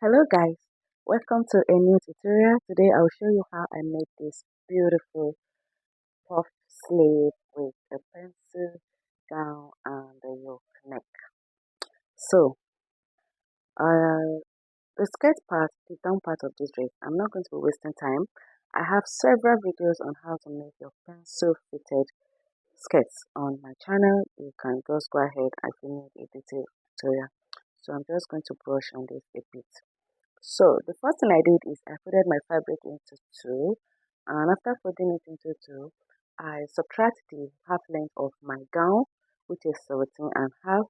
Hello guys, welcome to a new tutorial. Today I'll show you how I made this beautiful puff sleeve with a pencil gown and a yoke neck. So, the skirt part, the down part of this dress, I'm not going to be wasting time. I have several videos on how to make your pencil fitted skirts on my channel. You can just go ahead if you need a detailed tutorial. So I'm just going to brush on this a bit. So the first thing I did is I folded my fabric into two, and after folding it into two, I subtract the half length of my gown, which is 17 and half,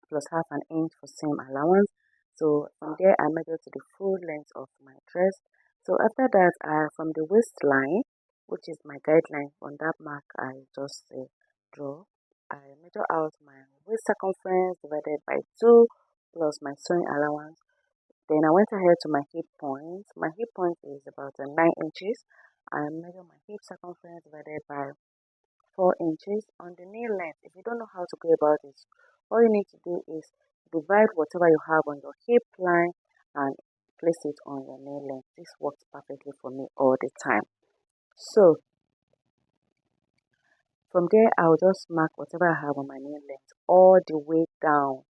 plus half an inch for seam allowance. So from there I measure to the full length of my dress. So after that, from the waistline, which is my guideline, on that mark I just draw. I measure out my waist circumference divided by 2 plus my sewing allowance. Then I went ahead to my hip point. My hip point is about 9 inches. I measure my hip circumference divided by 4 inches. On the knee length, if you don't know how to go about it, all you need to do is divide whatever you have on your hip line and place it on your knee length. This works perfectly for me all the time. So from there, I'll just mark whatever I have on my knee length all the way down.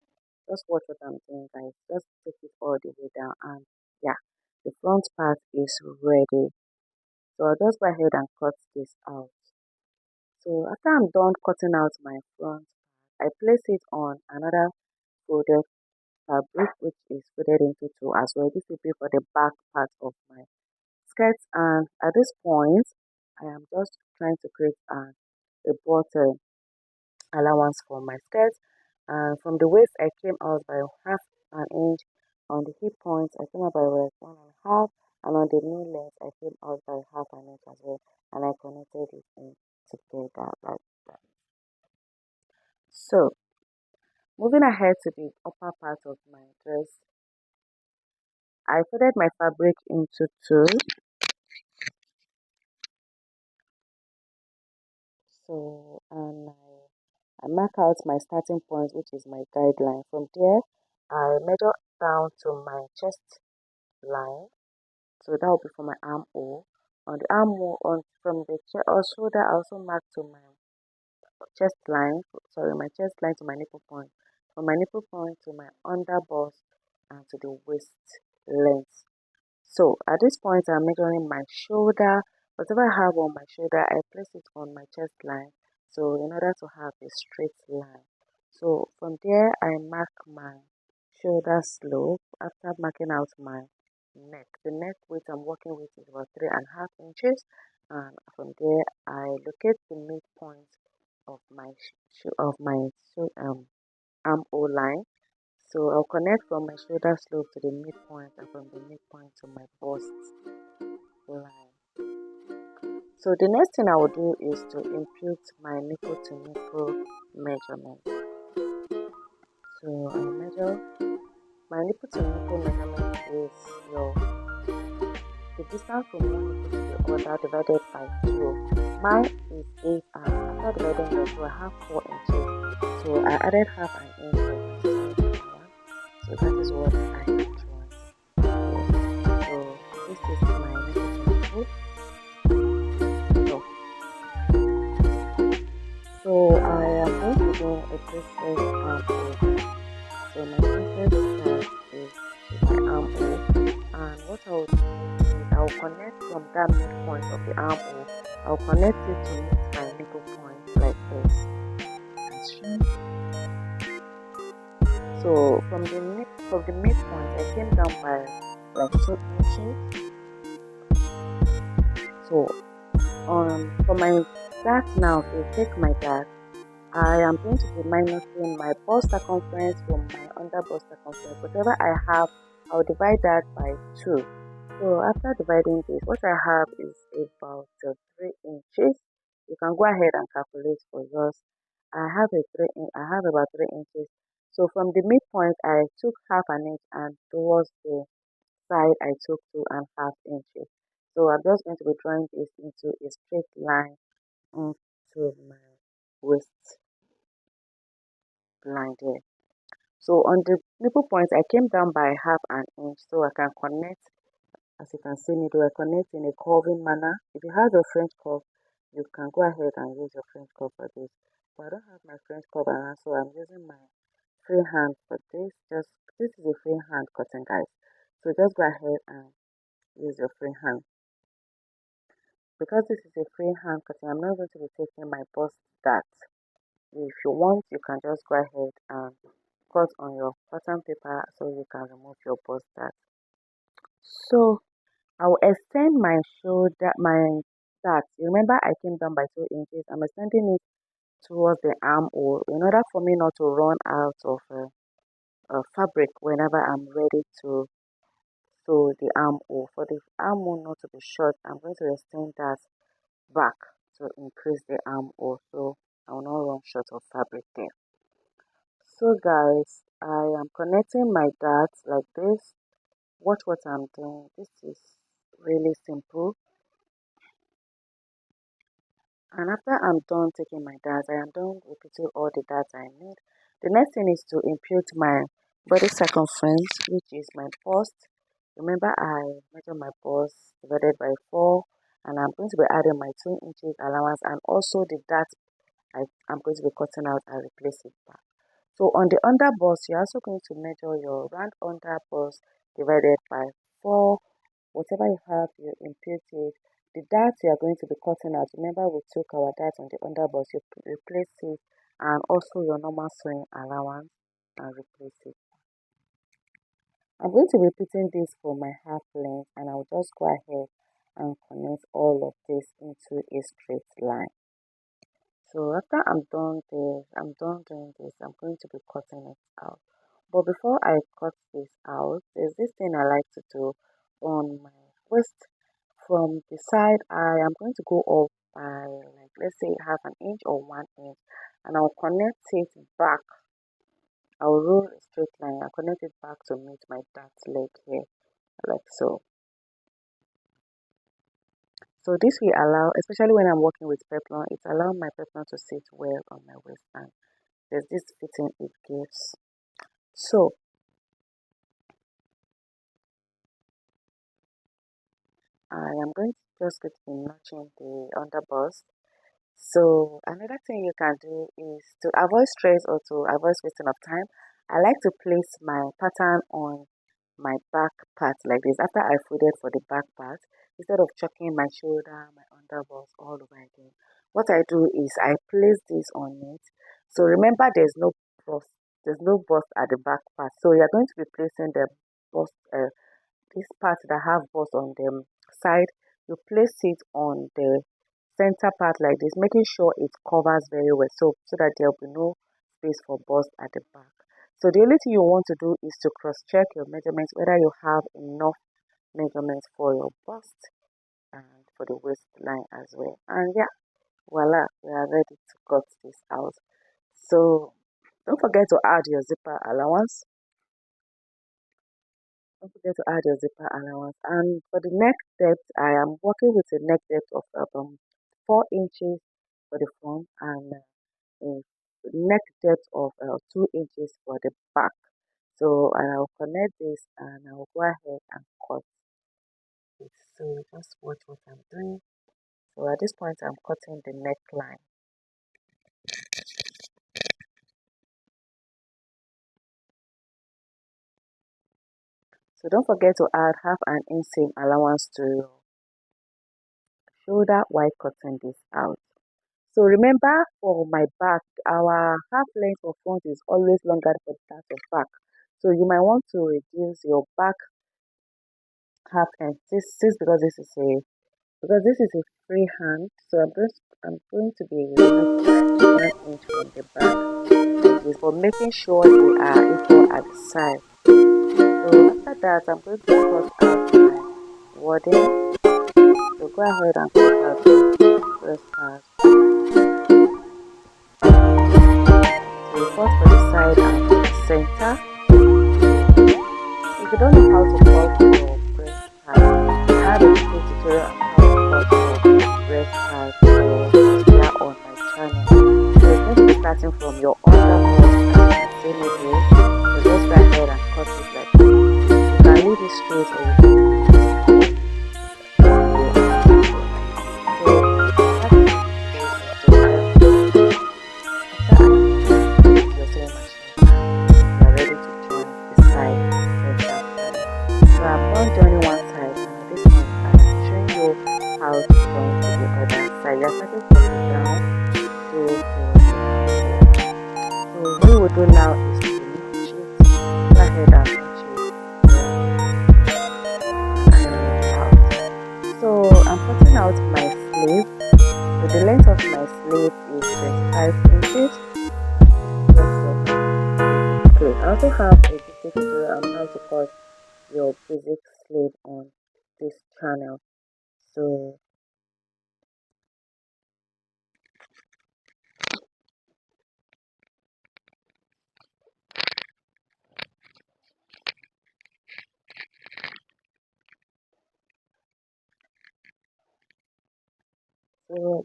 Just watch what I'm doing, guys. Just take it all the way down, and yeah, the front part is ready. So I'll just go ahead and cut this out. So after I'm done cutting out my front, I place it on another folded fabric, which is folded into two as well. This will be for the back part of my skirt, and at this point I am just trying to create a bottom allowance for my skirt. And from the waist I came out by half an inch. On the hip point I came out by like 1.5, and on the knee length I came out by half an inch as well, and I connected it in together like that. So moving ahead to the upper part of my dress, I folded my fabric into two. So I mark out my starting point, which is my guideline. From there I measure down to my chest line. So that will be for my armhole. On the armhole, on from the shoulder, I also mark to my chest line. Sorry, my chest line to my nipple point. From my nipple point to my under bust and to the waist length. So at this point, I'm measuring my shoulder. Whatever I have on my shoulder, I place it on my chest line. So in order to have a straight line. So from there, I mark my shoulder slope. After marking out my neck, the neck width I'm working with is about 3.5 inches. And from there, I locate the midpoint of my armhole line. So I'll connect from my shoulder slope to the midpoint, and from the midpoint to my bust line. So the next thing I will do is to impute my nipple to nipple measurement. So I measure my nipple to nipple measurement is the distance from one nipple to the other divided by 2. Mine is 8, and after dividing by 2 I have 4 inches. So I added half an inch for my sewing allowance. So that is what I have drawn. So this is my nipple. So, so I am going to do a princess armhole. So my princess side is my armhole, and what I will do is I will connect from that midpoint of the armhole. I will connect it to meet my nipple point like this. So from the midpoint I came down by like 2 inches. So for my dart now, to take my dart, I am going to be minusing my bust circumference from my under bust circumference. Whatever I have, I'll divide that by 2. So after dividing this, what I have is about 3 inches. You can go ahead and calculate for yours. I have about 3 inches. So from the midpoint, I took half an inch, and towards the side, I took 2.5 inches. So I'm just going to be drawing this into a straight line onto my waist line there. So on the nipple point, I came down by half an inch so I can connect. As you can see me do, I connect in a curving manner. If you have your French curve, you can go ahead and use your French curve for this. But I don't have my French curve around, so I'm using my free hand for this. This is a free hand cutting, guys. So just go ahead and use your free hand. Because this is a free hand cutting, I'm not going to be taking my bust dart. If you want, you can just go ahead and cut on your pattern paper so you can remove your bust dart. So I will extend my shoulder, my dart. Remember, I came down by 2 inches. I'm extending it towards the armhole in order for me not to run out of fabric whenever I'm ready to sew the armhole. For the armhole not to be short, I'm going to extend that back to increase the armhole so I will not run short of fabric there. So guys, I am connecting my darts like this. Watch what I'm doing. This is really simple. And after I'm done taking my darts, I am done repeating all the darts I need. The next thing is to impute my body circumference, which is my bust. Remember, I measure my bust divided by 4, and I'm going to be adding my 2 inches allowance and also the dart I'm going to be cutting out and replace it back. So on the under bust, you're also going to measure your round under bust divided by 4. Whatever you have, you impute it. The darts you are going to be cutting out, remember we took our darts on the under bust, you replace it, and also your normal sewing allowance and replace it. I'm going to be repeating this for my half length, and I'll just go ahead and connect all of this into a straight line. So after I'm done doing this, I'm going to be cutting it out. But before I cut this out, there's this thing I like to do on my waist. From the side, I am going to go up by, like, let's say half an inch or 1 inch, and I'll connect it back. I'll roll a straight line. I'll connect it back to meet my dart leg here, like so. So this will allow, especially when I'm working with peplum, it allows my peplum to sit well on my waistband. There's this fitting it gives. So I am going to just going to be notching the underbust. So another thing you can do is to avoid stress or to avoid wasting of time. I like to place my pattern on my back part like this. After I folded for the back part, instead of chucking my shoulder, my underbust all over again, what I do is I place this on it. So remember, there's no bust at the back part. So you're going to be placing the bust, this part that have bust on the side. You place it on the center part like this, making sure it covers very well so that there will be no space for bust at the back. So the only thing you want to do is to cross-check your measurements, whether you have enough measurements for your bust and for the waistline as well. And yeah, voila, we are ready to cut this out. So don't forget to add your zipper allowance. Don't forget to add your zipper allowance. And for the neck depth, I am working with a neck depth of 4 inches for the front and a neck depth of 2 inches for the back. So I'll connect this and I'll go ahead and cut it. So just watch what I'm doing. So at this point, I'm cutting the neckline. So don't forget to add half an inch seam allowance to your shoulder while cutting this out. So remember, for my back, our half length of front is always longer than that of back. So you might want to reduce your back half length. This because this is a free hand. So I'm going to be removing 1 inch from the back like this, but making sure they are equal at the side. So after that, I'm going to cut out my wording. So go ahead and cut out the breast part. So you cut for the side and for the center. If you don't know how to cut your breast part, I have a detailed tutorial on how to cut your breast part for your bustier on my channel. So it's going to be starting from your under bust, as you can see me do. So leave it straight or you can twist it your comfort. So that is the process. After ironing, use your sewing machine and you are ready to join the side extra side. So I'm done joining one side and at this point I'm showing you how to join to the other side. You're starting from the down to the middle. So what you will do now is to notch it, go ahead and notch it here and iron it out. So I'm cutting out my sleeve. So the length of my sleeve is 25 inches. Just like that. Okay, I also have a basic tutorial on how to cut your basic sleeve on this channel. So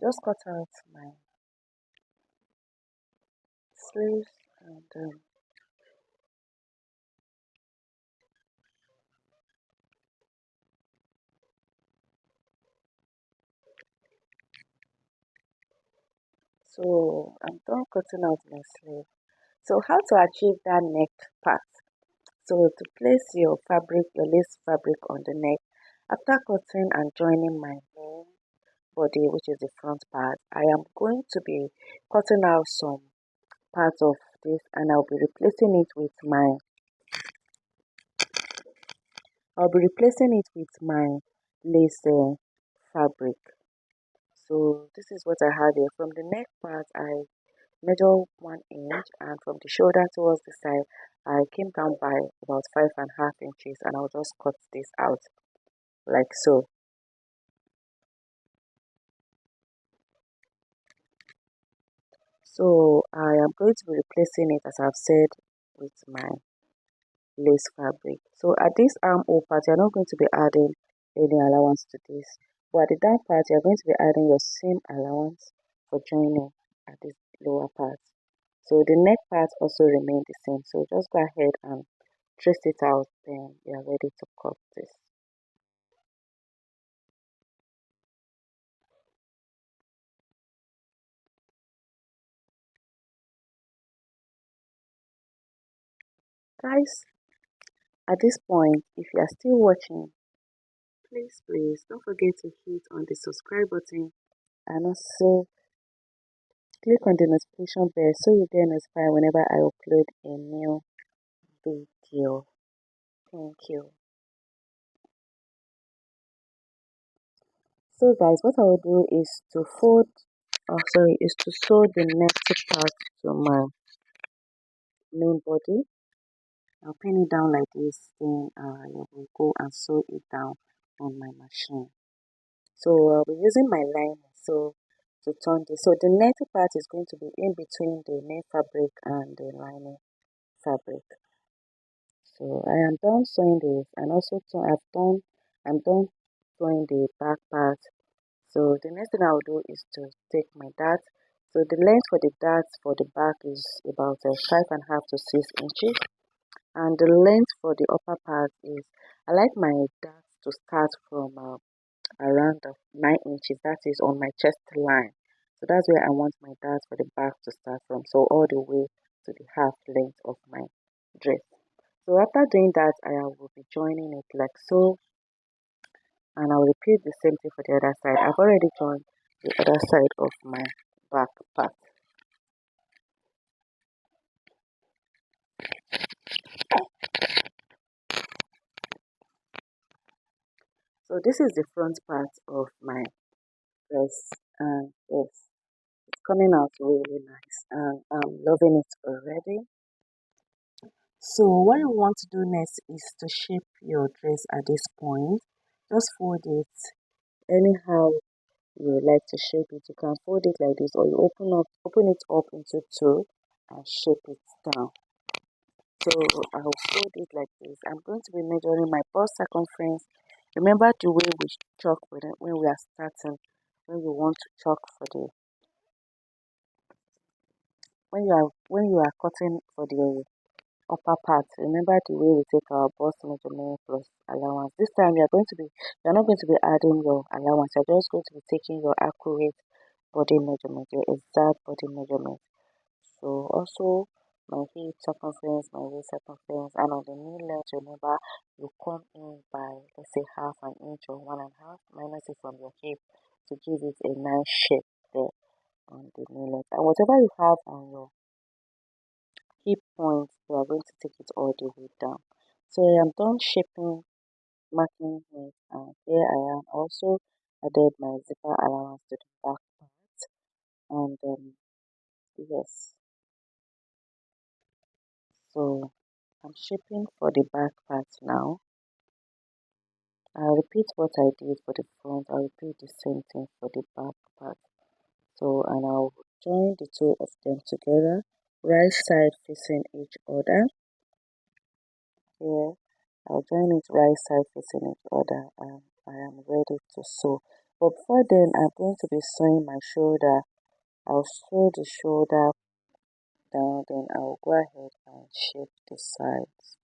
just cut out my sleeves and so I'm done cutting out my sleeve. So how to achieve that neck part? So to place your fabric, your lace fabric on the neck, after cutting and joining my main body, which is the front part, I am going to be cutting out some part of this and I'll be replacing it with my lace fabric. So this is what I have here. From the neck part, I measure 1 inch, and from the shoulder towards the side, I came down by about 5.5 inches, and I'll just cut this out like so. So I am going to be replacing it, as I've said, with my lace fabric. So at this armhole part, you're not going to be adding any allowance to this, but at the down part, you're going to be adding your same allowance for joining at this lower part. So the neck part also remain the same. So just go ahead and trace it out, then you are ready to cut this. Guys, at this point, if you are still watching, please don't forget to hit on the subscribe button and also click on the notification bell so you get notified whenever I upload a new video. Thank you. So guys, what I will do is to sew the next part to my main body. I'll pin it down like this, then I will go and sew it down on my machine. So I'll be using my line to turn this. So the net part is going to be in between the main fabric and the lining fabric. So I am done sewing this, and also I'm done sewing the back part. So the next thing I'll do is to take my dart. So the length for the dart for the back is about 5.5 to 6 inches, and the length for the upper part is, I like my dart to start from around 9 inches, that is on my chest line. So that's where I want my dart for the back to start from, so all the way to the half length of my dress. So after doing that, I will be joining it like so, and I'll repeat the same thing for the other side. I've already joined the other side of my back part. So this is the front part of my dress, and yes, it's coming out really nice and I'm loving it already. So what you want to do next is to shape your dress at this point. Just fold it anyhow you like to shape it. You can fold it like this, or you open it up into two and shape it down. So I'll fold it like this. I'm going to be measuring my bust circumference. Remember the way we chalk with it when we are starting, when you want to chalk for the when you are cutting for the upper part. Remember the way we take our bust measurement plus allowance. This time you're not going to be adding your allowance. You're just going to be taking your accurate body measurement, your exact body measurement. So also my hip circumference, my waist circumference, and on the knee length, remember you come in by, let's say, half an inch or 1.5, minus it from your hip to give it a nice shape there on the knee length. And whatever you have on your hip point, you are going to take it all the way down. So I am done shaping, marking it, and here I am also added my zipper allowance to the back part. And yes, so I'm shaping for the back part now. I'll repeat what I did for the front. I'll repeat the same thing for the back part. So, and I'll join the two of them together, right side facing each other. Here, I'll join it right side facing each other, and I am ready to sew. But before then, I'm going to be sewing my shoulder. I'll sew the shoulder down, then I'll go ahead and shape the sides.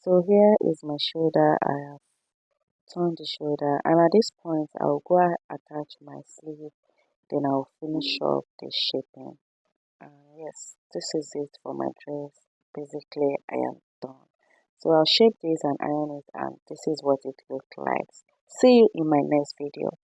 So here is my shoulder. I have turn the shoulder, and at this point I'll go and attach my sleeve, then I'll finish up the shaping. Yes, this is it for my dress. Basically I am done. So I'll shape this and iron it, and this is what it looks like. See you in my next video.